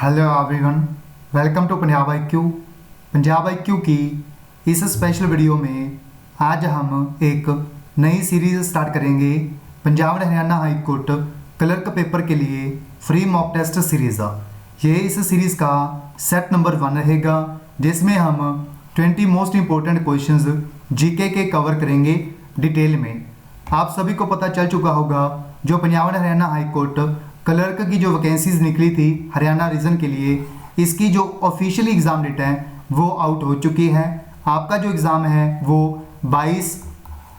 Hello everyone, welcome to Punjab IQ। Punjab IQ की इस special video में आज हम एक नई सीरीज़ स्टार्ट करेंगे। Punjab and Haryana high court clerk paper के लिए फ्री मॉक टेस्ट सीरीज़। ये इस सीरीज़ का सेट नंबर 1 रहेगा, जिसमें हम 20 मोस्ट इंपॉर्टेंट क्वेश्चंस जीके के कवर करेंगे डिटेल में। आप सभी को पता चल चुका होगा, जो Punjab and Haryana high court clerk की जो वैकेंसीज निकली थी हरियाणा रीजन के लिए, इसकी जो ऑफिशियली एग्ज़ाम डेट है वो आउट हो चुकी है। आपका जो एग्ज़ाम है वो 22,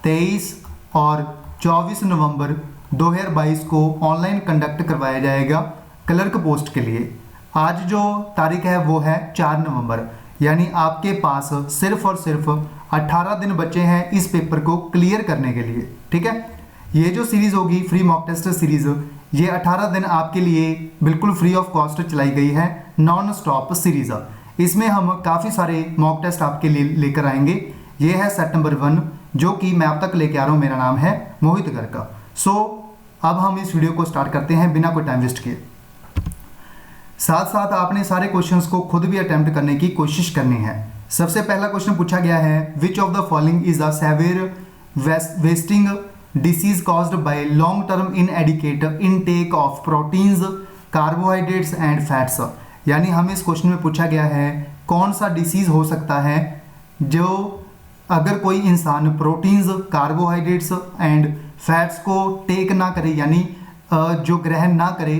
23 और 24 नवंबर 2022 को ऑनलाइन कंडक्ट करवाया जाएगा क्लर्क पोस्ट के लिए। आज जो तारीख है वो है 4 नवंबर, यानी आपके पास सिर्फ और सिर्फ 18 दिन बचे हैं इस पेपर को क्लियर करने के लिए। ठीक है, ये जो सीरीज़ होगी फ्री मॉक टेस्ट सीरीज़, ये 18 दिन आपके लिए बिल्कुल फ्री ऑफ कॉस्ट चलाई गई है, नॉन स्टॉप सीरीज़। इसमें हम काफ़ी सारे मॉक टेस्ट आपके लिए लेकर आएंगे। ये है सेट नंबर 1, जो कि मैं आप तक लेके आ रहा हूँ। मेरा नाम है मोहित गर्ग। सो अब हम इस वीडियो को स्टार्ट करते हैं बिना कोई टाइम वेस्ट किए। साथ साथ आपने सारे क्वेश्चंस को खुद भी अटेम्प्ट करने की कोशिश करनी है। सबसे पहला क्वेश्चन पूछा गया है, which of the following is a severe wasting disease caused by long term inadequate intake of proteins, carbohydrates and fats। यानी हमें इस क्वेश्चन में पूछा गया है कौन सा डिसीज हो सकता है जो अगर कोई इंसान प्रोटीन्स, कार्बोहाइड्रेट्स एंड फैट्स को टेक ना करे, यानी जो ग्रहण ना करे,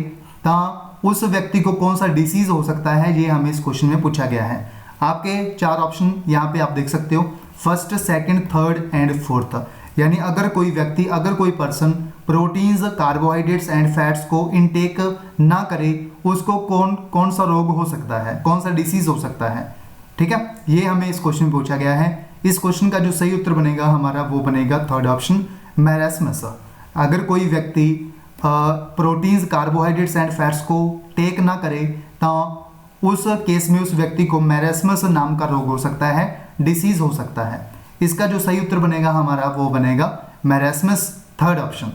तो उस व्यक्ति को कौन सा डिसीज हो सकता है, ये हमें इस क्वेश्चन में पूछा गया है। आपके 4 ऑप्शन यहाँ पे आप देख सकते हो, first, second, third and fourth. यानी अगर कोई व्यक्ति, अगर कोई person proteins, carbohydrates and fats को इनटेक ना करे, उसको कौन सा रोग हो सकता है, कौन सा डिसीज हो सकता है। ठीक है, ये हमें इस क्वेश्चन में पूछा गया है। इस क्वेश्चन का जो सही उत्तर बनेगा हमारा वो बनेगा थर्ड ऑप्शन, मैरास्मस। अगर कोई व्यक्ति प्रोटीन्स, कार्बोहाइड्रेट्स एंड फैट्स को टेक ना करे तो उस केस में उस व्यक्ति को मैरास्मस नाम का रोग हो सकता है, डिसीज हो सकता है। इसका जो सही उत्तर बनेगा हमारा वो बनेगा marasmus, third option.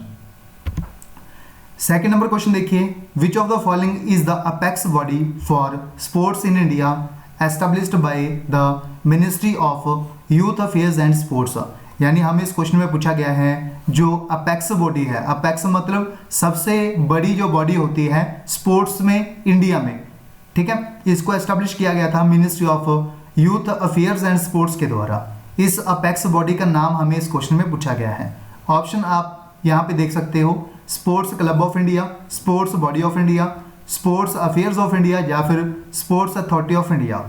Second number question देखिए, which of the following is the apex body for sports in India established by the ministry of youth affairs and sports. यानी हमें इस क्वेश्चन में पूछा गया है जो अपेक्स बॉडी है, अपेक्स मतलब सबसे बड़ी जो बॉडी होती है स्पोर्ट्स में इंडिया में, ठीक है, इसको एस्टेब्लिश किया गया था ministry of youth affairs and sports के द्वारा। इस अपेक्स बॉडी का नाम हमें इस क्वेश्चन में पूछा गया है। ऑप्शन आप यहाँ पे देख सकते हो, sports club of India, sports body of India, sports affairs of India या फिर स्पोर्ट्स अथॉरिटी ऑफ इंडिया।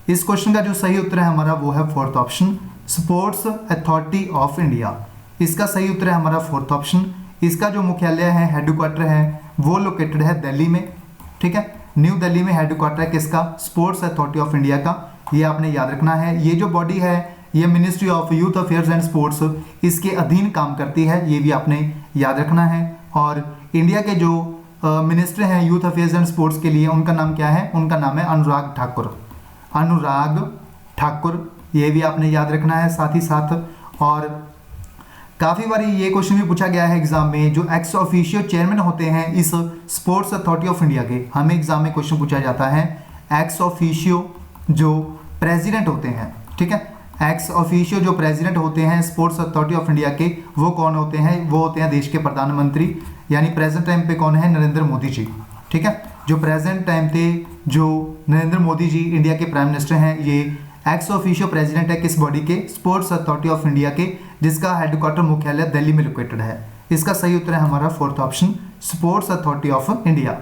इस क्वेश्चन का जो सही उत्तर है हमारा वो है fourth option, sports authority of India. इसका सही उत्तर है हमारा फोर्थ ऑप्शन। इसका जो मुख्यालय है, हेडक्वार्टर है, वो लोकेटेड है दिल्ली में। ठीक है, न्यू दिल्ली में हेडक्वार्टर है किसका, स्पोर्ट्स अथॉरिटी ऑफ इंडिया का। ये आपने याद रखना है। ये जो बॉडी है ये ministry of youth affairs and sports इसके अधीन काम करती है, ये भी आपने याद रखना है। और इंडिया के जो मिनिस्टर हैं यूथ अफेयर्स एंड स्पोर्ट्स के लिए, उनका नाम क्या है, उनका नाम है अनुराग ठाकुर। अनुराग ठाकुर, ये भी आपने याद रखना है साथ ही साथ। और काफ़ी बार ये क्वेश्चन भी पूछा गया है एग्जाम में, जो एक्स ऑफिशियो चेयरमैन होते हैं इस स्पोर्ट्स अथॉरिटी ऑफ इंडिया के, हमें एग्जाम में क्वेश्चन पूछा जाता है एक्स ऑफिशियो जो प्रेसिडेंट होते हैं। ठीक है, एक्स ऑफिशियो जो प्रेसिडेंट होते हैं स्पोर्ट्स अथॉरिटी ऑफ इंडिया के, वो कौन होते हैं, वो होते हैं देश के प्रधानमंत्री। यानी प्रेजेंट टाइम पे कौन है, नरेंद्र मोदी जी। ठीक है, जो प्रेजेंट टाइम पे जो नरेंद्र मोदी जी इंडिया के प्राइम मिनिस्टर हैं, ये एक्स ऑफिशियो प्रेसिडेंट है किस बॉडी के, स्पोर्ट्स अथॉरिटी ऑफ इंडिया के, जिसका हेडक्वार्टर मुख्यालय दिल्ली में लोकेटेड है। इसका सही उत्तर है हमारा fourth option, sports authority of India.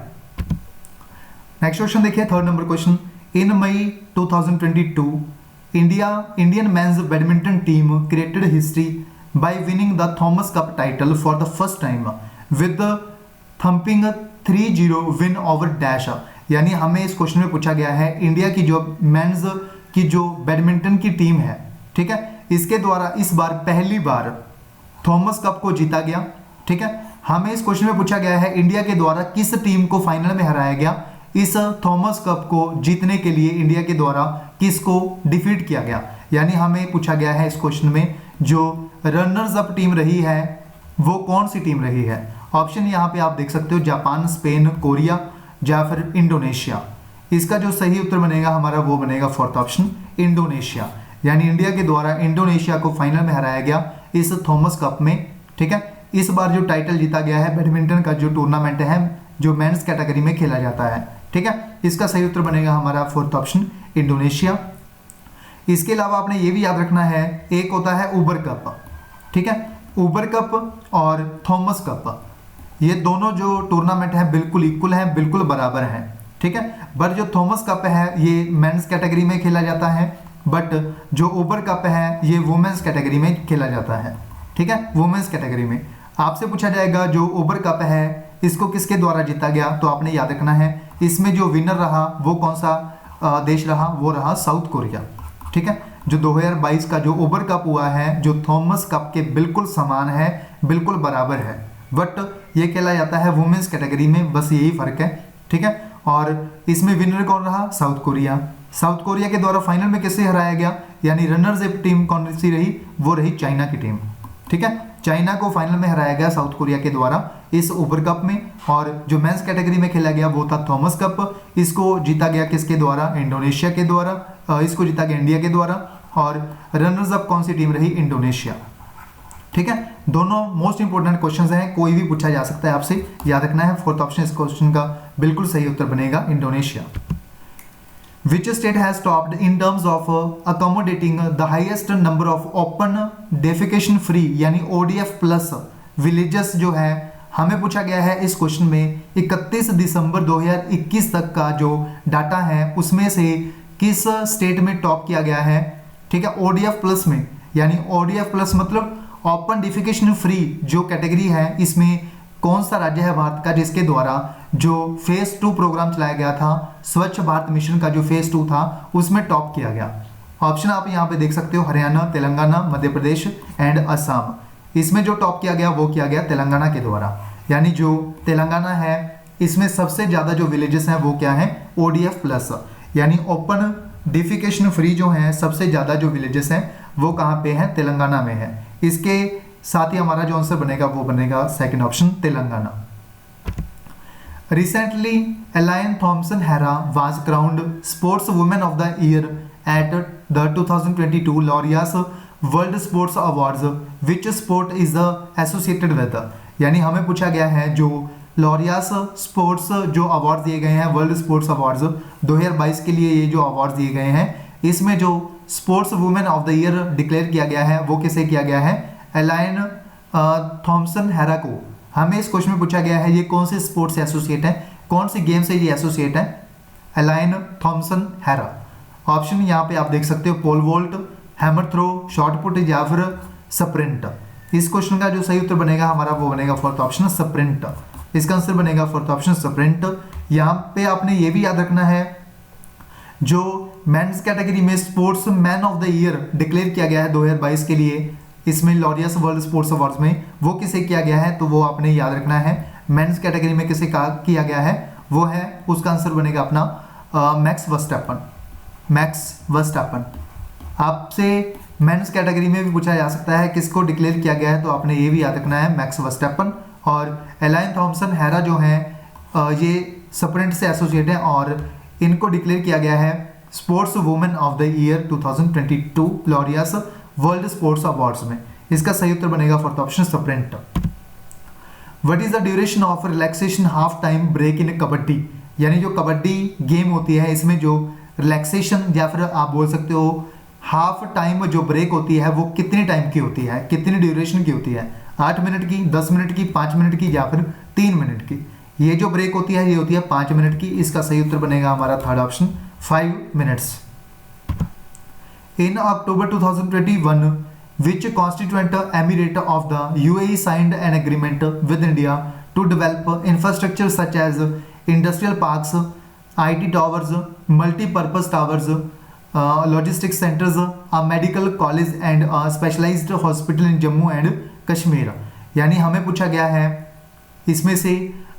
Next question देखिए, third number question, in May 2022 Indian men's badminton team created history by winning the Thomas Cup title for the first time with the thumping 3-0 win over Dash। यानी हमें इस question में पूछा गया है India की जो मेंस की जो बैडमिंटन की टीम है, ठीक है, इसके द्वारा इस बार पहली बार थॉमस कप को जीता गया। ठीक है, हमें इस क्वेश्चन में पूछा गया है इंडिया के द्वारा किस टीम को फाइनल में हराया गया, इस थॉमस कप को जीतने के लिए इंडिया के द्वारा किसको डिफीट किया गया। यानी हमें पूछा गया है इस क्वेश्चन में जो रनर्स अप टीम रही है वो कौन सी टीम रही है। ऑप्शन यहाँ पे आप देख सकते हो, जापान, स्पेन, कोरिया या फिर इंडोनेशिया। इसका जो सही उत्तर बनेगा हमारा वो बनेगा फोर्थ ऑप्शन इंडोनेशिया, यानी इंडिया के द्वारा इंडोनेशिया को फाइनल में हराया गया इस थॉमस कप में। ठीक है, इस बार जो टाइटल जीता गया है बैडमिंटन का जो टूर्नामेंट है जो मेंस कैटेगरी में खेला जाता है। ठीक है, इसका सही उत्तर बनेगा हमारा फोर्थ ऑप्शन इंडोनेशिया। इसके अलावा आपने ये भी याद रखना है, एक होता है उबर कप। ठीक है, उबर कप और थॉमस कप, ये दोनों जो टूर्नामेंट है बिल्कुल इक्वल है, बिल्कुल बराबर है। ठीक है, बट जो थॉमस कप है ये मेंस कैटेगरी में खेला जाता है, बट जो उबर कप है ये वुमेन्स कैटेगरी में खेला जाता है। ठीक है, वुमेन्स कैटेगरी में आपसे पूछा जाएगा जो उबर कप है इसको किसके द्वारा जीता गया, तो आपने याद रखना है इसमें जो विनर रहा वो कौन सा देश रहा, वो रहा साउथ कोरिया। ठीक है, जो 2022 का जो उबर कप हुआ है जो थॉमस कप के बिल्कुल समान है, बिल्कुल बराबर है, बट ये खेला जाता है वुमेन्स कैटेगरी में, बस यही फर्क है। ठीक है, और इसमें विनर कौन रहा, साउथ कोरिया। साउथ कोरिया के द्वारा फाइनल में किसे हराया गया, यानी रनर्स अप टीम कौन सी रही, वो रही चाइना की टीम। ठीक है, चाइना को फाइनल में हराया गया साउथ कोरिया के द्वारा इस उबर कप में, और जो मेंस कैटेगरी में खेला गया वो था थॉमस कप। इसको जीता गया किसके द्वारा, इंडोनेशिया के द्वारा। इसको जीता गया इंडिया के द्वारा, और रनर्स अप कौन सी टीम रही, इंडोनेशिया। ठीक है, दोनों मोस्ट इंपोर्टेंट क्वेश्चंस हैं, कोई भी पूछा जा सकता है, आपसे याद रखना है। फोर्थ ऑप्शन इस क्वेश्चन का बिल्कुल सही उत्तर बनेगा Indonesia. Which state has topped in terms of accommodating the highest number of open defecation free यानी ODF प्लस विलेजेस जो है, हमें पूछा गया है इस क्वेश्चन में 31 दिसंबर 2021 तक का जो डाटा है उसमें से किस स्टेट में टॉप किया गया है। ठीक है, ODF प्लस में, यानी ODF प्लस मतलब ओपन डिफिकेशन फ्री जो कैटेगरी है, इसमें कौन सा राज्य है भारत का जिसके द्वारा जो फेज 2 प्रोग्राम चलाया गया था, स्वच्छ भारत मिशन का जो फेज 2 था उसमें टॉप किया गया। ऑप्शन आप यहाँ पे देख सकते हो, हरियाणा, तेलंगाना, मध्य प्रदेश एंड असम। इसमें जो टॉप किया गया वो किया गया तेलंगाना के द्वारा, यानी जो तेलंगाना है इसमें सबसे ज़्यादा जो विलेजेस हैं वो क्या है, ODF प्लस, यानी ओपन डिफिकेशन फ्री जो है सबसे ज़्यादा जो विलेजेस हैं वो कहाँ पे हैं, तेलंगाना में है। इसके साथ ही हमारा जो आंसर बनेगा वो बनेगा second option Telangana. Recently, Elaine Thompson Hera was crowned Sports Woman of the Year at the 2022 Laureus World Sports Awards. Which sport is associated with? यानी हमें पूछा गया है जो लॉरियास स्पोर्ट्स जो अवार्ड दिए गए हैं, वर्ल्ड स्पोर्ट्स अवार्ड्स 2022 के लिए ये जो अवार्ड दिए गए हैं, इसमें जो sports women of the year declare किया गया है वो किसे किया गया है, एलाइन थॉम्सन हेरा को। हमें इस क्वेश्चन में पूछा गया है ये कौन से स्पोर्ट्स से एसोसिएट है, कौन सी गेम से ये एसोसिएट है, एलाइन थॉम्सन हेरा। ऑप्शन यहाँ पे आप देख सकते हो, pole vault, hammer throw, shot put या फिर स्प्रिंट। इस क्वेश्चन का जो सही उत्तर बनेगा हमारा वो बनेगा फोर्थ ऑप्शन स्प्रिंट। इसका आंसर बनेगा फोर्थ ऑप्शन स्प्रिंट। यहाँ पे आपने ये भी याद रखना है जो मेंस कैटेगरी में sports man of the year declare किया गया है 2022 के लिए, इसमें लॉरियस वर्ल्ड स्पोर्ट्स अवार्ड्स में, वो किसे किया गया है, तो वो आपने याद रखना है मेंस कैटेगरी में किसे किया गया है, वो है, उसका आंसर बनेगा अपना मैक्स वर्स्टैपन। Max Verstappen. आपसे मेंस कैटेगरी में भी पूछा जा सकता है किसको डिक्लेयर किया गया है, तो आपने ये भी याद रखना है मैक्स वर्स्टैपन। और एलाइन थॉम्सन हेरा जो है ये स्प्रिंट से एसोसिएट है और इनको डिक्लेयर किया गया है sports women of the year 2022 Laureus world sports awards में। इसका सही उत्तर बनेगा fourth option sprint. What is the duration of relaxation half time break in kabaddi, यानी जो कबड्डी गेम होती है इसमें जो रिलैक्सेशन या फिर आप बोल सकते हो हाफ टाइम जो ब्रेक होती है वो कितने टाइम की होती है, कितनी ड्यूरेशन की होती है, 8 मिनट की, 10 मिनट की, 5 मिनट की या फिर 3 मिनट की। ये जो ब्रेक होती है ये होती है 5 मिनट की। इसका सही उत्तर बनेगा हमारा third option 5 minutes. In October 2021, which constituent emirate of the UAE signed an agreement with India to develop infrastructure such as industrial parks, IT towers, multi-purpose towers, logistics centers, a medical college and a specialized hospital in Jammu and Kashmir। यानी हमें पूछा गया है इसमें से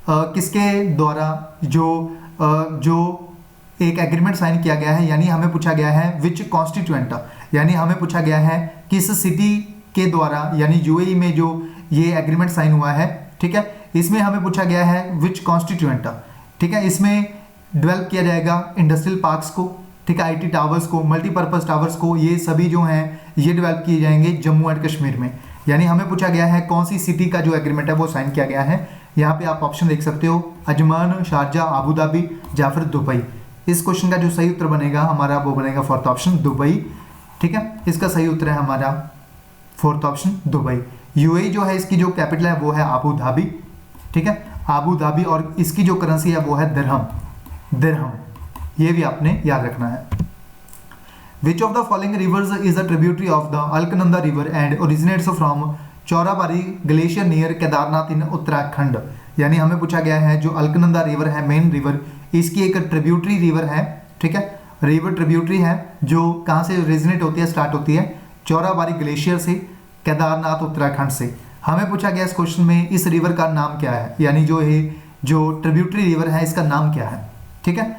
किसके द्वारा जो एक एग्रीमेंट साइन किया गया है, यानी हमें पूछा गया है विच कॉन्स्टिट्यूएंट, यानी हमें पूछा गया है किस सिटी के द्वारा, यानी यूएई में जो ये एग्रीमेंट साइन हुआ है। ठीक है, इसमें हमें पूछा गया है विच कॉन्स्टिट्यूएंट। ठीक है, इसमें डेवलप किया जाएगा इंडस्ट्रियल पार्क्स को, ठीक है, आईटी टावर्स को, मल्टीपर्पज टावर्स को, ये सभी जो हैं ये डेवलप किए जाएंगे जम्मू एंड कश्मीर में। यानी हमें पूछा गया है कौन सी सिटी का जो एग्रीमेंट है वो साइन किया गया है। यहाँ पे आप ऑप्शन देख सकते हो, अजमान, शारजा, आबू धाबी या फिर दुबई। इस क्वेश्चन का जो सही उत्तर बनेगा हमारा वो बनेगा फोर्थ ऑप्शन दुबई, ठीक है। इसका सही उत्तर है हमारा फोर्थ ऑप्शन दुबई। यूएई जो है इसकी जो कैपिटल है वो है आबू धाबी, ठीक है, आबू धाबी, और इसकी जो करेंसी है वो है दिरहम, दिरहम, ये भी आपने याद रखना है। Which of the following rivers is a tributary of the Alaknanda river and originates from Chorabari glacier near Kedarnath in Uttarakhand. यानी हमें पूछा गया है जो अलकनंदा रिवर है, मेन रिवर, इसकी एक ट्रिब्यूटरी रिवर है, ठीक है, रिवर ट्रिब्यूटरी है जो कहाँ से ओरिजिनेट होती है, स्टार्ट होती है चौराबाड़ी ग्लेशियर से, केदारनाथ उत्तराखंड से। हमें पूछा गया इस क्वेश्चन में इस रिवर का नाम क्या है, यानी जो ट्रिब्यूटरी रिवर है इसका नाम क्या है, ठीक है,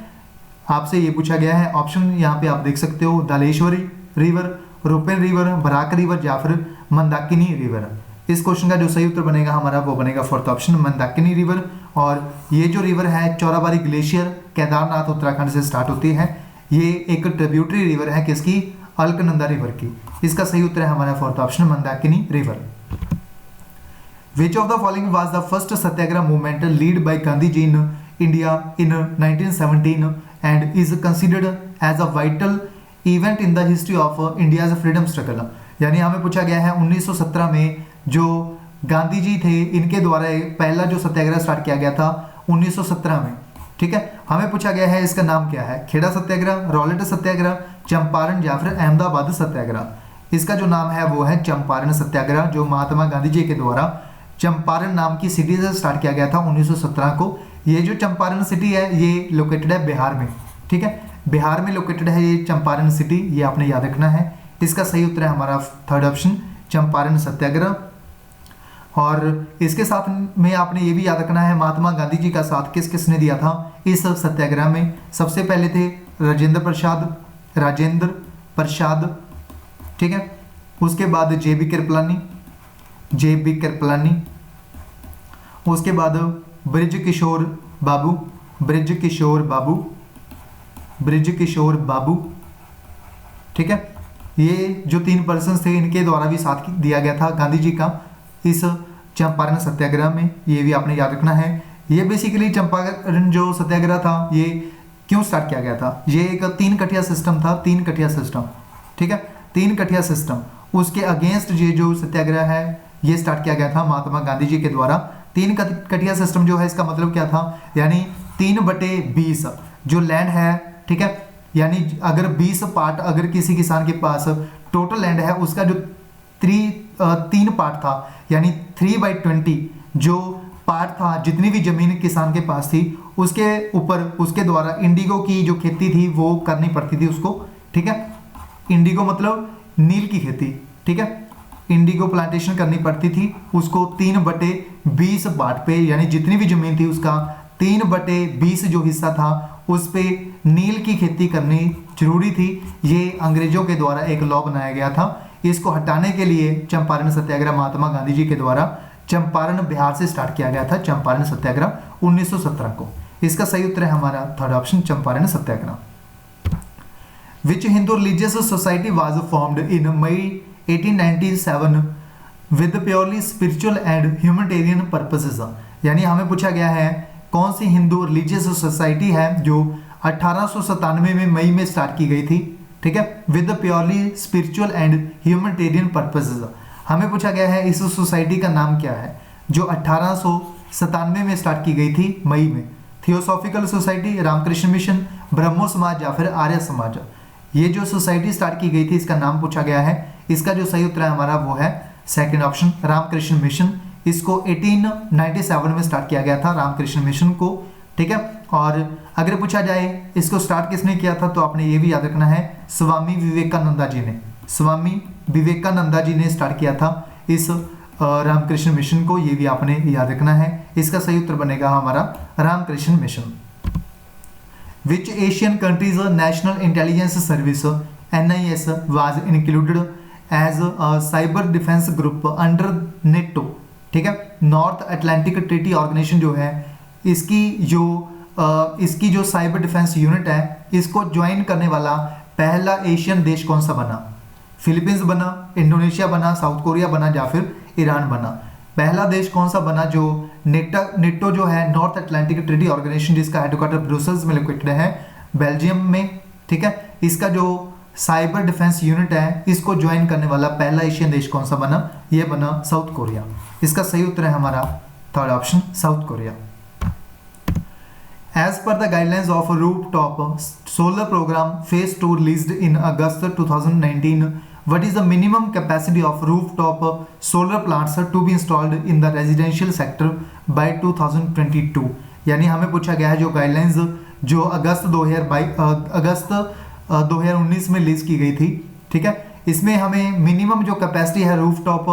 आपसे ये पूछा गया है। ऑप्शन यहाँ पे आप देख सकते हो, Daleshwari river, Rupen river, Barak river या फिर मंदाकिनी रिवर। इस क्वेश्चन का जो सही उत्तर बनेगा हमारा वो बनेगा फोर्थ ऑप्शन मंदाकिनी रिवर। और ये जो रिवर है चौराबाड़ी ग्लेशियर केदारनाथ उत्तराखंड से स्टार्ट होती है, ये एक ट्रिब्यूटरी रिवर है किसकी, अलकनंदा रिवर की। इसका सही उत्तर है हमारा fourth option Mandakini river. Which of the following was the first Satyagraha movement lead by Gandhi ji in India in 1917 and is considered as a vital event in the history of India's freedom struggle. यानी हमें पूछा गया है 1917 में जो गांधी जी थे इनके द्वारा पहला जो सत्याग्रह स्टार्ट किया गया था 1917 में, ठीक है। हमें पूछा गया है इसका नाम क्या है, खेड़ा सत्याग्रह, रॉलेट सत्याग्रह, चंपारण या फिर अहमदाबाद सत्याग्रह। इसका जो नाम है वो है चंपारण सत्याग्रह, जो महात्मा गांधी जी के द्वारा चंपारण नाम की सिटी से स्टार्ट किया गया था 1917 को। ये जो चंपारण सिटी है ये लोकेटेड है बिहार में, ठीक है, बिहार में लोकेटेड है ये चंपारण सिटी, ये आपने याद रखना है। इसका सही उत्तर है हमारा थर्ड ऑप्शन चंपारण सत्याग्रह। और इसके साथ में आपने ये भी याद रखना है महात्मा गांधी जी का साथ किस किसने दिया था इस सत्याग्रह में। सबसे पहले थे राजेंद्र प्रसाद, ठीक है, उसके बाद जेबी कृपलानी, उसके बाद ब्रिज किशोर बाबू, ठीक है। ये जो 3 पर्सन थे इनके द्वारा भी साथ दिया गया था गांधी जी का इस चंपारण सत्याग्रह में, ये भी आपने याद रखना है। ये बेसिकली चंपारण जो सत्याग्रह था ये क्यों स्टार्ट किया गया था, ये एक 3 कठिया सिस्टम था, 3 कठिया सिस्टम, ठीक है, 3 कठिया सिस्टम, उसके अगेंस्ट ये जो सत्याग्रह है ये स्टार्ट किया गया था महात्मा गांधी जी के द्वारा। 3 कठिया सिस्टम जो है इसका मतलब क्या था, यानी 3/20 जो लैंड है, ठीक है, यानी अगर 20 पार्ट अगर किसी किसान के पास टोटल लैंड है उसका जो 3 पार्ट था, यानी 3/20 जो पार्ट था, जितनी भी जमीन किसान के पास थी उसके ऊपर उसके द्वारा इंडिगो की जो खेती थी वो करनी पड़ती थी उसको, ठीक है। इंडिगो मतलब नील की खेती, ठीक है, इंडिगो प्लांटेशन करनी पड़ती थी उसको 3/20 पार्ट पे, यानी जितनी भी जमीन थी उसका 3/20 जो हिस्सा था उस पे नील की खेती करनी जरूरी थी। ये अंग्रेजों के द्वारा एक लॉ बनाया गया था। इसको हटाने के लिए चंपारण सत्याग्रह महात्मा गांधी जी के द्वारा चंपारण बिहार से स्टार्ट किया गया था, चंपारण सत्याग्रह 1917 को। इसका सही उत्तर है हमारा third option Champaran Satyagraha. Which Hindu religious society was formed in May 1897 with purely spiritual and humanitarian purposes. यानी हमें पूछा गया है कौन सी हिंदू रिलीजियस सोसाइटी है जो 1897 में मई में स्टार्ट की गई थी, ठीक है, with purely spiritual and humanitarian purposes. हमें पूछा गया है इस सोसाइटी का नाम क्या है जो 1897 में स्टार्ट की गई थी मई में। थियोसॉफिकल सोसाइटी, रामकृष्ण मिशन, ब्रह्मो समाज या फिर आर्य समाज। ये जो सोसाइटी स्टार्ट की गई थी इसका नाम पूछा गया है। इसका जो सही उत्तर है हमारा वो है सेकंड ऑप्शन रामकृष्ण मिशन। इसको 1897 में स्टार्ट किया गया था रामकृष्ण मिशन को, ठीक है। और अगर पूछा जाए इसको स्टार्ट किसने किया था तो आपने ये भी याद रखना है स्वामी विवेकानंदा जी ने, स्वामी विवेकानंदा जी ने स्टार्ट किया था इस रामकृष्ण मिशन को, ये भी आपने याद रखना है। इसका सही उत्तर बनेगा हमारा Ramakrishna Mission. Which Asian countries national intelligence service NIS was included as a cyber defence group under NATO, ठीक है, नॉर्थ अटलांटिक ट्रीटी ऑर्गेनाइजेशन जो है इसकी जो इसकी जो साइबर डिफेंस यूनिट है इसको ज्वाइन करने वाला पहला एशियन देश कौन सा बना? फिलीपींस बना, इंडोनेशिया बना, साउथ कोरिया बना या फिर ईरान बना? पहला देश कौन सा बना जो नेटो जो है नॉर्थ अटलांटिक ट्रीटी ऑर्गेनाइजेशन जिसका हेडक्वार्टर ब्रुसेल्स में लोकेटेड है बेल्जियम में, ठीक है, इसका जो साइबर डिफेंस यूनिट है इसको ज्वाइन करने वाला पहला एशियन देश कौन सा बना? ये बना साउथ कोरिया। इसका सही उत्तर है हमारा third option south Korea. As per the guidelines of rooftop solar program phase 2 released in August 2019, what is the minimum capacity of rooftop solar plants to be installed in the residential sector by 2022? यानी हमें पूछा गया है जो guidelines जो अगस्त 2019 में release की गई थी, ठीक है, इसमें हमें मिनिमम जो कैपेसिटी है रूफटॉप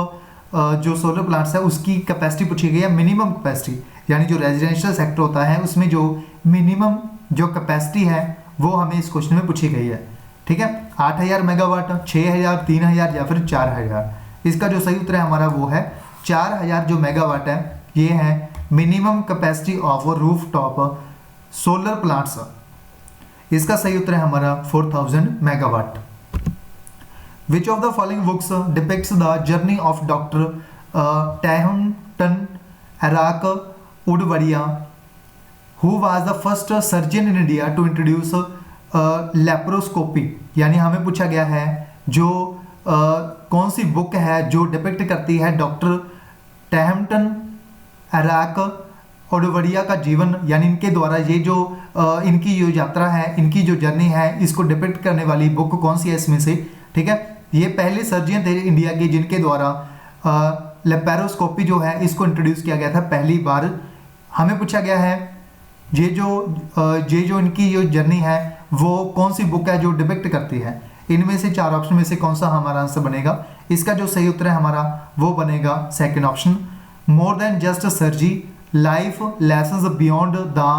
जो सोलर प्लांट्स है उसकी कैपेसिटी पूछी गई है, मिनिमम कैपेसिटी, यानी जो रेजिडेंशियल सेक्टर होता है उसमें जो मिनिमम जो कैपेसिटी है वो हमें इस क्वेश्चन में पूछी गई है, ठीक है, 8000 मेगावाट, 6000, 3000 या फिर 4000। इसका जो सही उत्तर है हमारा वो है 4000 जो मेगावाट है, ये है minimum capacity of rooftop solar plants. इसका सही उत्तर है हमारा 4000 megawatt. Which of the following books depicts the journey of Dr. Tahunton Arak Udvaria, who was the first surgeon in India to introduce laparoscopy? यानी हमें पूछा गया है जो कौन सी बुक है जो डिपिक्ट करती है डॉक्टर टैहमटन अराक ओडवरिया का जीवन, यानी इनके द्वारा ये जो इनकी जो यात्रा है, इनकी जो जर्नी है, इसको डिपिक्ट करने वाली बुक कौन सी है इसमें से, ठीक है। ये पहले सर्जन थे इंडिया के जिनके द्वारा लेपेरोस्कोपी जो है इसको इंट्रोड्यूस किया गया था पहली बार। हमें पूछा गया है ये जो इनकी जो जर्नी है वो कौन सी बुक है जो डिपिक्ट करती है। इनमें से चार ऑप्शन में से कौन सा हमारा आंसर बनेगा? इसका जो सही उत्तर है हमारा वो बनेगा second option, more than just surgery life lessons beyond the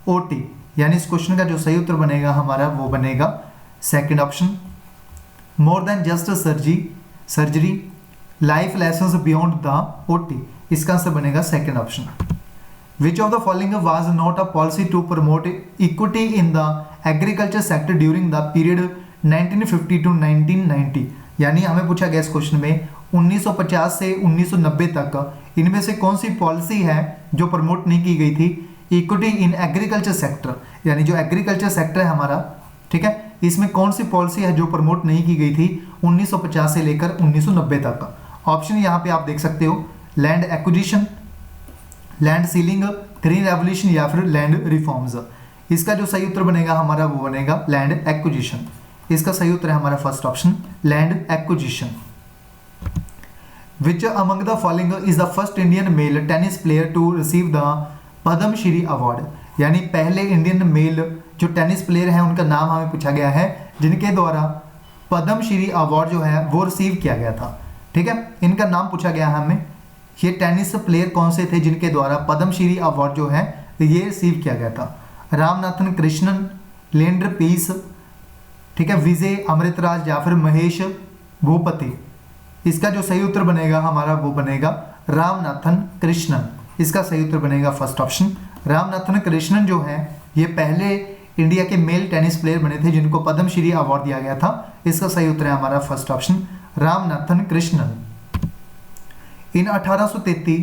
OT. यानी इस क्वेश्चन का जो सही उत्तर बनेगा हमारा वो बनेगा second option, more than just surgery life lessons beyond the OT. इसका आंसर बनेगा second option. Which of the following was not a policy to promote equity in the agriculture sector during the period 1950 to 1990? यानी हमें पूछा गया इस question में 1950 से 1990 तक इनमें से कौन सी पॉलिसी है जो प्रमोट नहीं की गई थी इक्विटी इन एग्रीकल्चर सेक्टर, यानी जो एग्रीकल्चर सेक्टर है हमारा, ठीक है, इसमें कौन सी पॉलिसी है जो प्रमोट नहीं की गई थी 1950 से लेकर 1990 तक? ऑप्शन यहाँ पे आप देख सकते हो, land acquisition, land ceiling, green revolution या फिर लैंड रिफॉर्म्स। इसका जो सही उत्तर बनेगा हमारा वो बनेगा लैंड एक्विजिशन। इसका सही उत्तर है हमारा first option land acquisition. Which among the following is the first Indian male tennis player to receive the Padma Shri award? यानी पहले इंडियन मेल जो टेनिस प्लेयर हैं उनका नाम हमें पूछा गया है जिनके द्वारा पद्मश्री अवार्ड जो है वो रिसीव किया गया था, ठीक है, इनका नाम पूछा गया है हमें। ये टेनिस प्लेयर कौन से थे जिनके द्वारा पद्मश्री अवार्ड जो है ये रिसीव किया गया था? रामनाथन कृष्णन, लेंडर पीस, ठीक है, विजय अमृतराज या फिर महेश भूपति। इसका जो सही उत्तर बनेगा हमारा वो बनेगा रामनाथन कृष्णन। इसका सही उत्तर बनेगा फर्स्ट ऑप्शन। रामनाथन कृष्णन जो है ये पहले इंडिया के मेल टेनिस प्लेयर बने थे जिनको पद्मश्री अवार्ड दिया गया था। इसका सही उत्तर है हमारा first option Ramanathan Krishnan. In 1833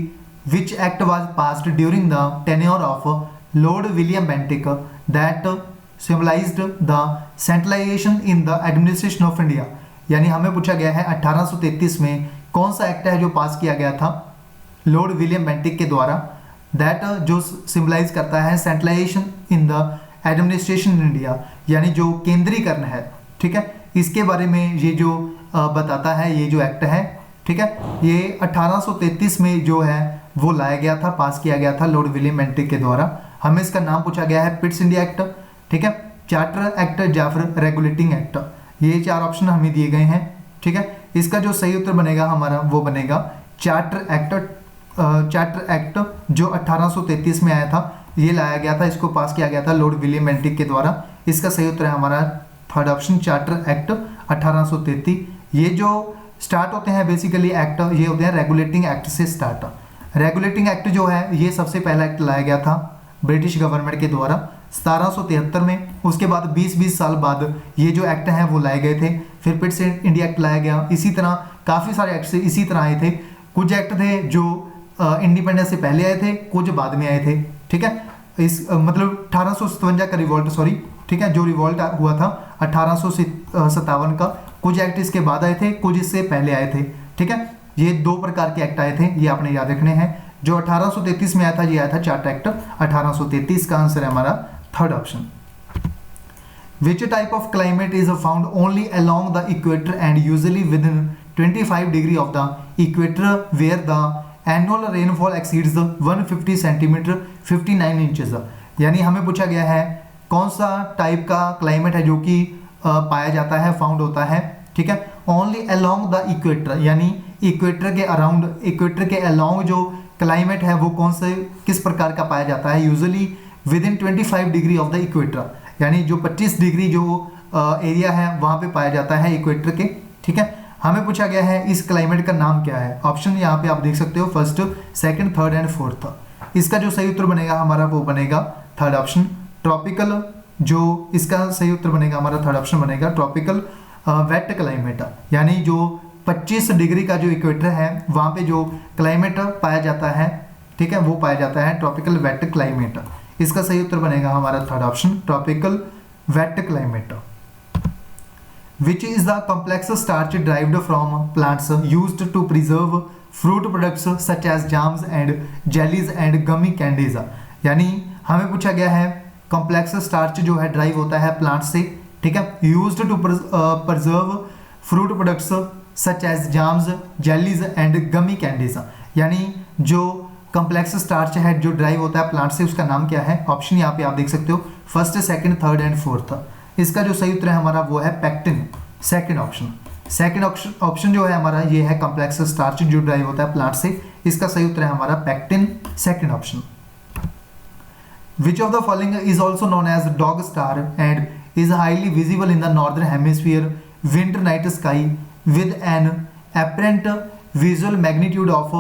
which act was passed during the tenure of Lord William Bentinck that symbolised the centralisation in the administration of India? यानी हमें पूछा गया है 1833 में कौन सा एक्ट है जो पास किया गया था लॉर्ड विलियम बेंटिक के द्वारा, दैट जो सिंबलाइज करता है centralisation in the administration in India, यानी जो केंद्रीकरण है, ठीक है, इसके बारे में ये जो बताता है ये जो एक्ट है, ठीक है, ये 1833 में जो है वो लाया गया था, पास किया गया था लॉर्ड विलियम बेंटिक के द्वारा। हमें इसका नाम पूछा गया है पिट्स इंडिया एक्ट, ठीक है, चार्टर एक्ट या फिर रेगुलेटिंग एक्ट। ये चार ऑप्शन हमें दिए गए हैं, ठीक है। इसका जो सही उत्तर बनेगा हमारा वो बनेगा चार्टर एक्ट। चार्टर एक्ट जो 1833 में आया था, ये लाया गया था, इसको पास किया गया था लॉर्ड विलियम बेंटिक के द्वारा। इसका सही उत्तर है हमारा थर्ड ऑप्शन चार्टर एक्ट 1833। ये जो स्टार्ट होते हैं बेसिकली एक्ट, ये होते हैं रेगुलेटिंग एक्ट से स्टार्ट। रेगुलेटिंग एक्ट जो है ये सबसे पहला एक्ट लाया गया था ब्रिटिश गवर्नमेंट के द्वारा 1773 में। उसके बाद 20-20 साल बाद ये जो एक्ट हैं वो लाए गए थे, फिर फिर से इंडिया एक्ट लाया गया। इसी तरह काफ़ी सारे एक्ट इसी तरह आए थे। कुछ एक्ट थे जो इंडिपेंडेंस से पहले आए थे, कुछ बाद में आए थे, ठीक है। इस मतलब 1857 का रिवॉल्ट, सॉरी, ठीक है, जो रिवॉल्ट हुआ था 1857 का, कुछ एक्ट इसके बाद आए थे, कुछ इससे पहले आए थे, ठीक है। ये 2 प्रकार के एक्ट आए थे, ये आपने याद रखने हैं। जो 1833 में आया था, ये आया था चार्टर एक्ट 1833 का आंसर है हमारा third option. Which type of climate is found only along the equator and usually within 25 degree of the equator where the annual rainfall exceeds the 150 centimeter 59 inches। यानी हमें पूछा गया है कौन सा टाइप का क्लाइमेट है जो कि पाया जाता है, फाउंड होता है, ठीक है, ओनली अलोंग द इक्वेटर, यानी इक्वेटर के अराउंड, इक्वेटर के अलोंग जो क्लाइमेट है वो कौन से किस प्रकार का पाया जाता है, usually with in 25 degree of the equator, यानी जो 25 डिग्री जो एरिया है वहाँ पे पाया जाता है इक्वेटर के, ठीक है। हमें पूछा गया है इस क्लाइमेट का नाम क्या है। ऑप्शन यहाँ पे आप देख सकते हो, first, second, third and fourth. इसका जो सही उत्तर बनेगा हमारा वो बनेगा थर्ड ऑप्शन ट्रॉपिकल। जो इसका सही उत्तर बनेगा हमारा थर्ड ऑप्शन बनेगा ट्रॉपिकल वेट क्लाइमेट, यानी जो 25 डिग्री का जो इक्वेटर है वहाँ पे जो क्लाइमेट पाया जाता है, ठीक है, वो पाया जाता है ट्रॉपिकल वेट क्लाइमेट। इसका सही उत्तर बनेगा हमारा third option tropical wet climate. Which is the complex starch derived from plants used to preserve fruit products such as jams and jellies and gummy candies। यानी हमें पूछा गया है कॉम्प्लेक्स स्टार्च जो है ड्राइव होता है प्लांट से, ठीक है, used to preserve fruit products such as jams, jellies and gummy candies. यानी जो कॉम्प्लेक्स स्टार्च है जो ड्राइव होता है प्लांट से, उसका नाम क्या है। ऑप्शन यहाँ पे आप देख सकते हो, first, second, third and fourth. इसका जो सही उत्तर है हमारा वो है pectin, second option. Second option जो है हमारा ये है कॉम्प्लेक्स स्टार्च जो ड्राइव होता है प्लांट से, इसका सही उत्तर है हमारा pectin, second option. Which of the following is also known as dog star and is highly visible in the northern hemisphere winter night sky with an apparent visual magnitude of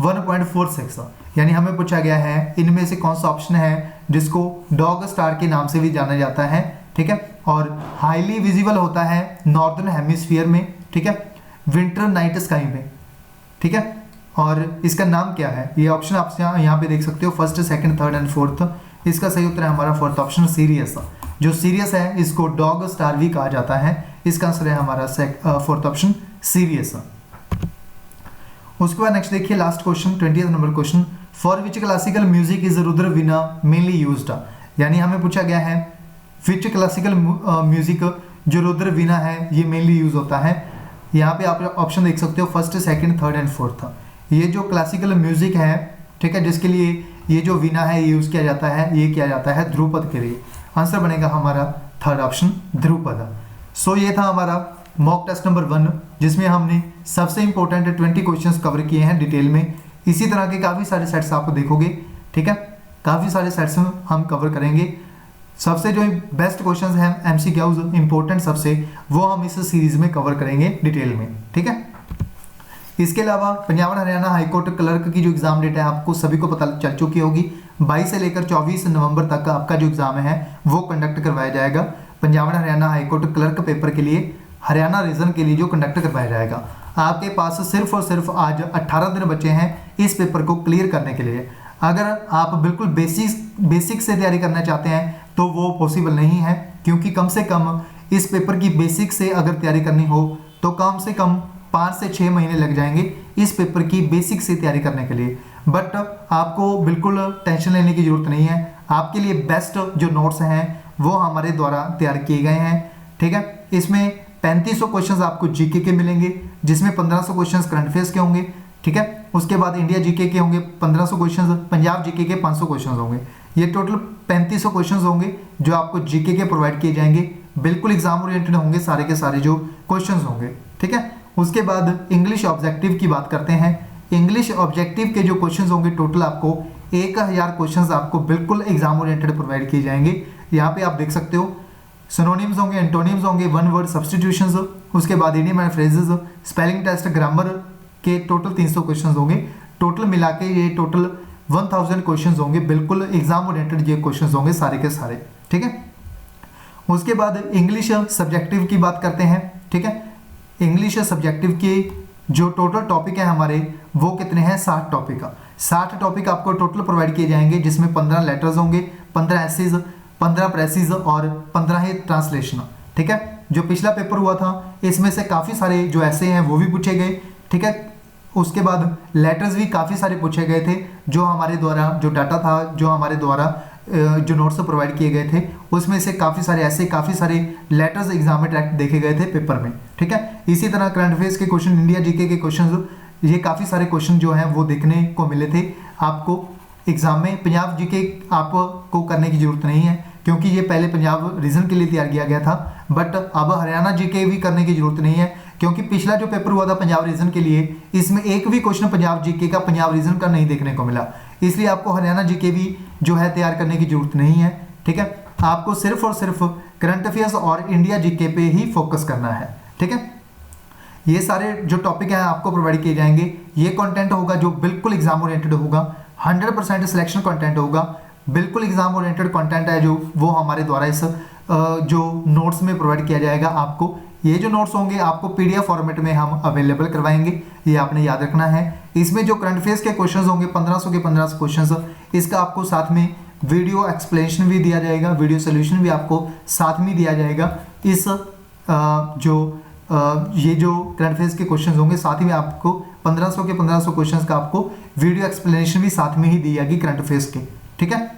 1.46। यानी हमें पूछा गया है इनमें से कौन सा ऑप्शन है जिसको डॉग स्टार के नाम से भी जाना जाता है, ठीक है, और हाईली विजिबल होता है नॉर्दर्न हेमिस्फीयर में, ठीक है, विंटर नाइट स्काई में, ठीक है, और इसका नाम क्या है। ये ऑप्शन आप यहाँ पे देख सकते हो, first, second, third and fourth. इसका सही उत्तर है हमारा फोर्थ ऑप्शन सीरियस। जो सीरियस है इसको डॉग स्टार भी कहा जाता है, इसका आंसर है हमारा फोर्थ ऑप्शन सीरियस। उसके बाद नेक्स्ट देखिए last question, 20th number question, for which classical music is Rudra Veena mainly used. यानी हमें पूछा गया है विच क्लासिकल म्यूजिक जो रुद्र वीणा है ये मेनली यूज होता है। यहाँ पे आप ऑप्शन देख सकते हो, first, second, third and fourth. ये जो क्लासिकल म्यूजिक है, ठीक है, जिसके लिए ये जो वीणा है ये यूज किया जाता है, ये किया जाता है ध्रुपद के लिए। आंसर बनेगा हमारा थर्ड ऑप्शन ध्रुपद। सो ये था हमारा मॉक टेस्ट नंबर 1, जिसमें हमने सबसे इंपॉर्टेंट 20 क्वेश्चंस कवर किए हैं डिटेल में। इसी तरह के काफ़ी सारे सेट्स आप देखोगे, ठीक है, काफ़ी सारे सेट्स हम कवर करेंगे। सबसे जो बेस्ट क्वेश्चंस हैं MCQs इंपॉर्टेंट सबसे, वो हम इस सीरीज में कवर करेंगे डिटेल में, ठीक है। इसके अलावा पंजाब हरियाणा हाईकोर्ट क्लर्क की जो एग्जाम डेट है आपको सभी को पता चल चुकी होगी। 22 से लेकर 24 नवंबर तक आपका जो एग्जाम है वो कंडक्ट करवाया जाएगा। Punjab Haryana high court clerk paper के लिए हरियाणा रीजन के लिए जो कंडक्ट करवाया जाएगा। आपके पास सिर्फ और सिर्फ आज 18 दिन बचे हैं इस पेपर को क्लियर करने के लिए। अगर आप बिल्कुल बेसिक से तैयारी करना चाहते हैं तो वो पॉसिबल नहीं है, क्योंकि कम से कम इस पेपर की बेसिक से अगर तैयारी करनी हो तो कम से कम 5 से 6 महीने लग जाएंगे इस पेपर की बेसिक से तैयारी करने के लिए। बट आपको बिल्कुल टेंशन लेने की ज़रूरत नहीं है। आपके लिए बेस्ट जो नोट्स हैं वो हमारे द्वारा तैयार किए गए हैं, ठीक है। इसमें 3500 क्वेश्चंस आपको जीके के मिलेंगे, जिसमें 1500 क्वेश्चंस करंट अफेयर्स के होंगे, ठीक है। उसके बाद इंडिया जीके के होंगे 1500 क्वेश्चंस, पंजाब जीके के 500 क्वेश्चंस होंगे। ये टोटल 3500 क्वेश्चंस होंगे जो आपको जीके के प्रोवाइड किए जाएंगे। बिल्कुल एग्जाम ओरिएंटेड होंगे सारे के सारे जो क्वेश्चंस होंगे, ठीक है। उसके बाद इंग्लिश ऑब्जेक्टिव की बात करते हैं। इंग्लिश ऑब्जेक्टिव के जो क्वेश्चंस होंगे टोटल आपको 1000 क्वेश्चंस आपको बिल्कुल एग्जाम ओरिएंटेड प्रोवाइड किए जाएंगे। यहाँ पे आप देख सकते हो सिनोनिम्स होंगे, एंटोनिम्स होंगे, वन वर्ड सब्स्टिट्यूशंस, उसके बाद idiom and phrases, spelling test, grammar के टोटल 300 क्वेश्चंस होंगे। टोटल मिला के ये टोटल 1000 क्वेश्चंस होंगे, बिल्कुल एग्जाम ओरिएंटेड ये क्वेश्चंस होंगे सारे के सारे, ठीक है। उसके बाद इंग्लिश सब्जेक्टिव की बात करते हैं, ठीक है। इंग्लिश सब्जेक्टिव की जो टोटल टॉपिक है हमारे वो कितने हैं, 60 टॉपिक का 60 टॉपिक आपको टोटल प्रोवाइड किए जाएंगे, जिसमें 15 लेटर्स होंगे, 15 एसेज, 15 प्रेसिज और 15 है ट्रांसलेशन, ठीक है। जो पिछला पेपर हुआ था इसमें से काफ़ी सारे जो ऐसे हैं वो भी पूछे गए, ठीक है। उसके बाद लेटर्स भी काफ़ी सारे पूछे गए थे, जो हमारे द्वारा जो डाटा था, जो हमारे द्वारा जो नोट्स प्रोवाइड किए गए थे, उसमें से काफ़ी सारे ऐसे काफ़ी सारे लेटर्स एग्जाम में डायरेक्ट देखे गए थे पेपर में, ठीक है। इसी तरह करंट अफेयर्स के क्वेश्चन, इंडिया जीके के क्वेश्चन, ये काफ़ी सारे क्वेश्चन जो हैं वो देखने को मिले थे आपको एग्जाम में। पंजाब जीके आपको करने की जरूरत नहीं है, क्योंकि ये पहले पंजाब रीजन के लिए तैयार किया गया था, बट अब हरियाणा जीके भी करने की जरूरत नहीं है, क्योंकि पिछला जो पेपर हुआ था पंजाब रीजन के लिए, इसमें एक भी क्वेश्चन पंजाब जीके का पंजाब रीजन का नहीं देखने को मिला, इसलिए आपको हरियाणा जीके भी जो है तैयार करने की जरूरत नहीं है, ठीक है। आपको सिर्फ और सिर्फ करंट अफेयर्स और इंडिया जीके पे ही फोकस करना है, ठीक है। ये सारे जो टॉपिक हैं आपको प्रोवाइड किए जाएंगे। ये कंटेंट होगा जो बिल्कुल एग्जाम ओरिएंटेड होगा, 100% सिलेक्शन कंटेंट होगा, बिल्कुल एग्जाम ओरिएंटेड कंटेंट है जो वो हमारे द्वारा इस जो नोट्स में प्रोवाइड किया जाएगा आपको। ये जो नोट्स होंगे आपको पीडीएफ फॉर्मेट में हम अवेलेबल करवाएंगे, ये आपने याद रखना है। इसमें जो करंट अफेयर्स के क्वेश्चंस होंगे 1500 के 1500 क्वेश्चंस, इसका आपको साथ में वीडियो एक्सप्लेनेशन भी दिया जाएगा, वीडियो सोल्यूशन भी आपको साथ में दिया जाएगा। इस ये जो करंट अफेयर्स के क्वेश्चंस होंगे साथ ही में आपको 1500 के 1500 क्वेश्चंस का आपको वीडियो एक्सप्लेनेशन भी साथ में ही दी जाएगी करंट अफेयर्स के, ठीक है।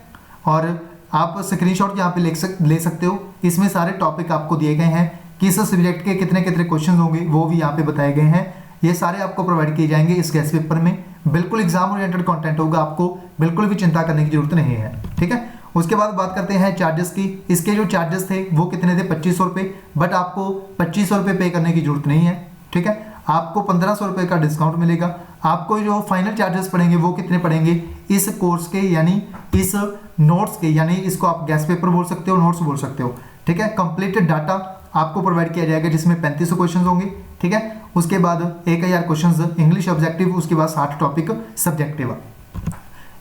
और आप स्क्रीनशॉट यहाँ पे ले सकते हो, इसमें सारे टॉपिक आपको दिए गए हैं, किस सब्जेक्ट के कितने कितने क्वेश्चन होंगे वो भी यहाँ पे बताए गए हैं। ये सारे आपको प्रोवाइड किए जाएंगे इस गेस्ट पेपर में, बिल्कुल एग्जाम ओरिएंटेड कंटेंट होगा, आपको बिल्कुल भी चिंता करने की जरूरत नहीं है, ठीक है। उसके बाद बात करते हैं चार्जेस की। इसके जो चार्जेस थे वो कितने थे, 2500 रुपये, बट आपको 2500 रुपये पे करने की जरूरत नहीं है, ठीक है। आपको 1500 रुपये का डिस्काउंट मिलेगा। आपको जो फाइनल चार्जेस पड़ेंगे वो कितने पड़ेंगे इस कोर्स के, यानी इस नोट्स के, यानी इसको आप गेस्ट पेपर बोल सकते हो, नोट्स बोल सकते हो, ठीक है। कंप्लीटेड डाटा आपको प्रोवाइड किया जाएगा, जिसमें 3500 क्वेश्चन होंगे, ठीक है। उसके बाद 1000 क्वेश्चन इंग्लिश ऑब्जेक्टिव, उसके बाद 60 टॉपिक सब्जेक्टिव।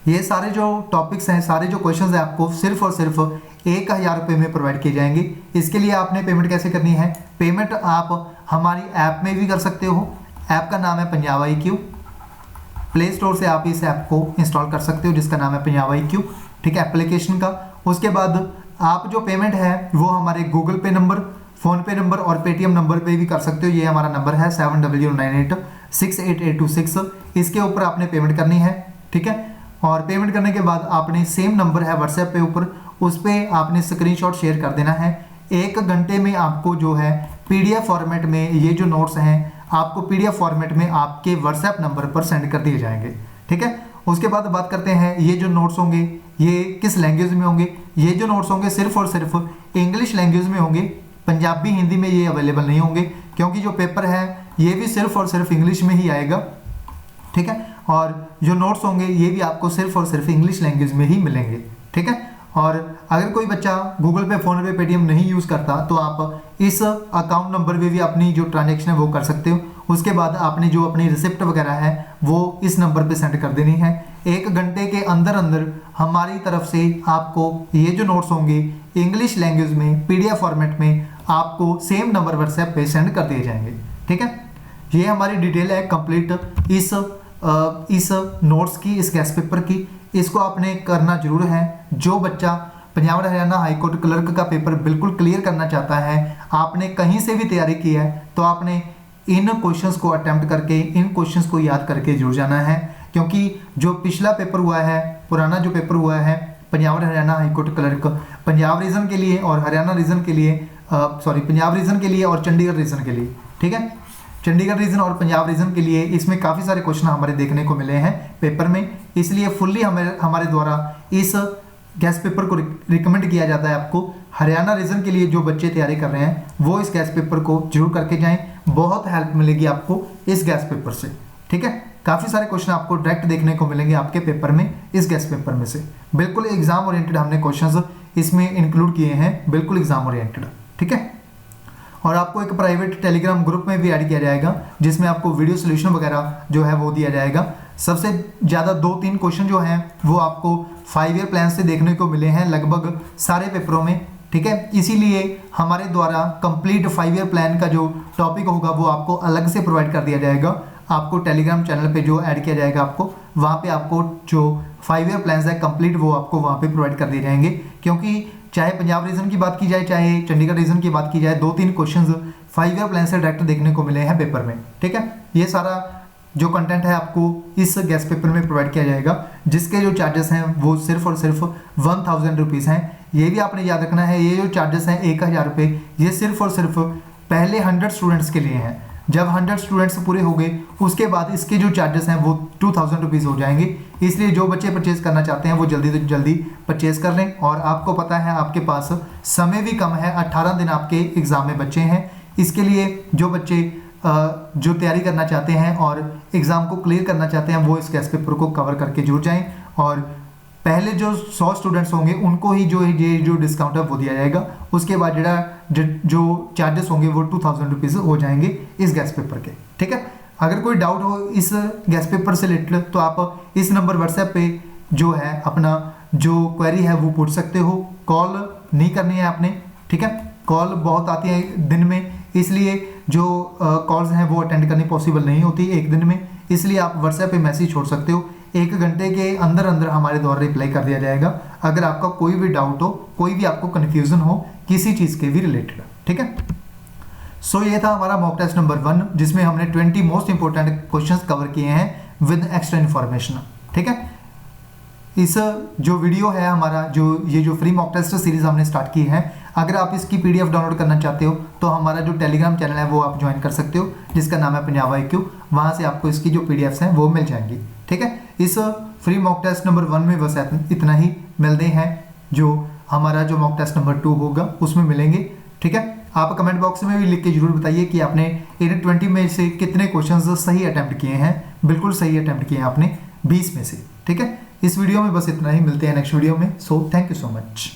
ये सारे जो टॉपिक्स हैं, सारे जो क्वेश्चंस हैं, आपको सिर्फ और सिर्फ 1000 रुपये में प्रोवाइड किए जाएंगे। इसके लिए आपने पेमेंट कैसे करनी है, पेमेंट आप हमारी ऐप में भी कर सकते हो। ऐप का नाम है पंजाब IQ, प्ले स्टोर से आप इस ऐप को इंस्टॉल कर सकते हो, जिसका नाम है पंजाब IQ, ठीक है, एप्लीकेशन का। उसके बाद आप जो पेमेंट है वो हमारे गूगल पे नंबर, फ़ोन पे नंबर और पेटीएम नंबर पे भी कर सकते हो। ये हमारा नंबर है 7098688826, इसके ऊपर आपने पेमेंट करनी है, ठीक है। और पेमेंट करने के बाद आपने सेम नंबर है व्हाट्सएप पे ऊपर, उस पर आपने स्क्रीनशॉट शेयर कर देना है। 1 घंटे में आपको जो है PDF फॉर्मेट में ये जो नोट्स हैं आपको PDF फॉर्मेट में आपके व्हाट्सएप नंबर पर सेंड कर दिए जाएंगे, ठीक है। उसके बाद बात करते हैं ये जो नोट्स होंगे ये किस लैंग्वेज में होंगे। ये जो नोट्स होंगे सिर्फ और सिर्फ इंग्लिश लैंग्वेज में होंगे, पंजाबी हिंदी में ये अवेलेबल नहीं होंगे, क्योंकि जो पेपर है ये भी सिर्फ और सिर्फ इंग्लिश में ही आएगा, ठीक है। और जो नोट्स होंगे ये भी आपको सिर्फ और सिर्फ इंग्लिश लैंग्वेज में ही मिलेंगे, ठीक है। और अगर कोई बच्चा गूगल पे, फोन पे, पेटीएम नहीं यूज़ करता तो आप इस अकाउंट नंबर पे भी अपनी जो ट्रांजैक्शन है वो कर सकते हो। उसके बाद आपने जो अपनी रिसिप्ट वगैरह है वो इस नंबर पे सेंड कर देनी है। 1 घंटे के अंदर अंदर हमारी तरफ से आपको ये जो नोट्स होंगे इंग्लिश लैंग्वेज में PDF फॉर्मेट में आपको सेम नंबर व्हाट्सएप पे सेंड कर दिए जाएंगे, ठीक है। ये हमारी डिटेल है कंप्लीट इस नोट्स की, इस गेस्ट पेपर की। इसको आपने करना जरूर है। जो बच्चा पंजाब हरियाणा हाईकोर्ट क्लर्क का पेपर बिल्कुल क्लियर करना चाहता है, आपने कहीं से भी तैयारी की है तो आपने इन क्वेश्चंस को अटेम्प्ट करके, इन क्वेश्चंस को याद करके जरूर जाना है, क्योंकि जो पिछला पेपर हुआ है, पुराना जो पेपर हुआ है Punjab Haryana high court clerk, Punjab region के लिए और हरियाणा रीजन के लिए, पंजाब रीजन के लिए और चंडीगढ़ रीजन के लिए, ठीक है। चंडीगढ़ रीजन और पंजाब रीजन के लिए इसमें काफ़ी सारे क्वेश्चन हमारे देखने को मिले हैं पेपर में, इसलिए फुल्ली हमारे द्वारा इस गेस्ट पेपर को रिकमेंड किया जाता है आपको। हरियाणा रीजन के लिए जो बच्चे तैयारी कर रहे हैं वो इस गेस्ट पेपर को जरूर करके जाएं, बहुत हेल्प मिलेगी आपको इस गेस्ट पेपर से, ठीक है। काफ़ी सारे क्वेश्चन आपको डायरेक्ट देखने को मिलेंगे आपके पेपर में, इस गेस्ट पेपर में से। बिल्कुल एग्जाम ओरिएंटेड हमने क्वेश्चंस इसमें इंक्लूड किए हैं, बिल्कुल एग्जाम ओरिएंटेड, ठीक है। और आपको एक प्राइवेट टेलीग्राम ग्रुप में भी ऐड किया जाएगा, जिसमें आपको वीडियो सोल्यूशन वगैरह जो है वो दिया जाएगा, सबसे ज़्यादा 2-3 क्वेश्चन जो हैं वो आपको 5 ईयर प्लान से देखने को मिले हैं लगभग सारे पेपरों में, ठीक है। इसीलिए हमारे द्वारा कंप्लीट 5 ईयर प्लान का जो टॉपिक होगा वो आपको अलग से प्रोवाइड कर दिया जाएगा। आपको टेलीग्राम चैनल पे जो ऐड किया जाएगा आपको वहाँ पे आपको जो 5 ईयर प्लान है कंप्लीट वो आपको वहाँ पे प्रोवाइड कर दिए जाएंगे, क्योंकि चाहे पंजाब रीजन की बात की जाए चाहे चंडीगढ़ रीजन की बात की जाए 2-3 क्वेश्चंस 5 ईयर प्लान से डायरेक्ट देखने को मिले हैं पेपर में, ठीक है। ये सारा जो कंटेंट है आपको इस गेस्ट पेपर में प्रोवाइड किया जाएगा, जिसके जो चार्जेस हैं वो सिर्फ और सिर्फ 1000 रुपीज़ हैं। ये भी आपने याद रखना है, ये जो चार्जेस हैं 1000 रुपये ये सिर्फ और सिर्फ पहले 100 स्टूडेंट्स के लिए हैं। जब 100 स्टूडेंट्स पूरे हो गए उसके बाद इसके जो चार्जेस हैं वो 2000 रुपीज़ हो जाएंगे। इसलिए जो बच्चे परचेज करना चाहते हैं वो जल्दी से जल्दी परचेज कर लें। और आपको पता है आपके पास समय भी कम है, 18 दिन आपके एग्ज़ाम में बचे हैं। इसके लिए जो बच्चे जो तैयारी करना चाहते हैं और एग्ज़ाम को क्लियर करना चाहते हैं वो इस गेस्ट पेपर को कवर करके जुड़ जाएं। और पहले जो 100 स्टूडेंट्स होंगे उनको ही जो डिस्काउंट है वो दिया जाएगा। उसके बाद जो चार्जेस होंगे वो 2000 रुपीज़ हो जाएंगे इस गेस्ट पेपर के, ठीक है। अगर कोई डाउट हो इस गेस्ट पेपर से रिलेटेड तो आप इस नंबर व्हाट्सएप पे जो है अपना जो क्वेरी है वो पूछ सकते हो। कॉल नहीं करनी है आपने, ठीक है। कॉल बहुत आती है दिन में, इसलिए जो कॉल्स हैं वो अटेंड करनी पॉसिबल नहीं होती एक दिन में, इसलिए आप व्हाट्सएप पे मैसेज छोड़ सकते हो। 1 घंटे के अंदर अंदर हमारे द्वारा रिप्लाई कर दिया जाएगा अगर आपका कोई भी डाउट हो, कोई भी आपको कन्फ्यूज़न हो किसी चीज़ के भी रिलेटेड, ठीक है। सो ये था हमारा मॉक टेस्ट नंबर 1 जिसमें हमने 20 मोस्ट इंपॉर्टेंट क्वेश्चंस कवर किए हैं विद एक्स्ट्रा इन्फॉर्मेशन, ठीक है। इस जो वीडियो है हमारा ये जो फ्री मॉक टेस्ट सीरीज हमने स्टार्ट की है, अगर आप इसकी PDF डाउनलोड करना चाहते हो तो हमारा जो टेलीग्राम चैनल है वो आप ज्वाइन कर सकते हो जिसका नाम है पंजाब IQ। वहाँ से आपको इसकी जो PDFs हैं वो मिल जाएंगी, ठीक है। इस फ्री मॉक टेस्ट नंबर 1 में बस इतना ही मिलते हैं। जो हमारा जो मॉक टेस्ट नंबर 2 होगा उसमें मिलेंगे, ठीक है। आप कमेंट बॉक्स में भी लिख के जरूर बताइए कि आपने इन 20 में से कितने क्वेश्चन सही अटैम्प्ट किए हैं। बिल्कुल सही अटैम्प्ट किए हैं आपने 20 में से, ठीक है। इस वीडियो में बस इतना ही, मिलते हैं नेक्स्ट वीडियो में। So thank you so much.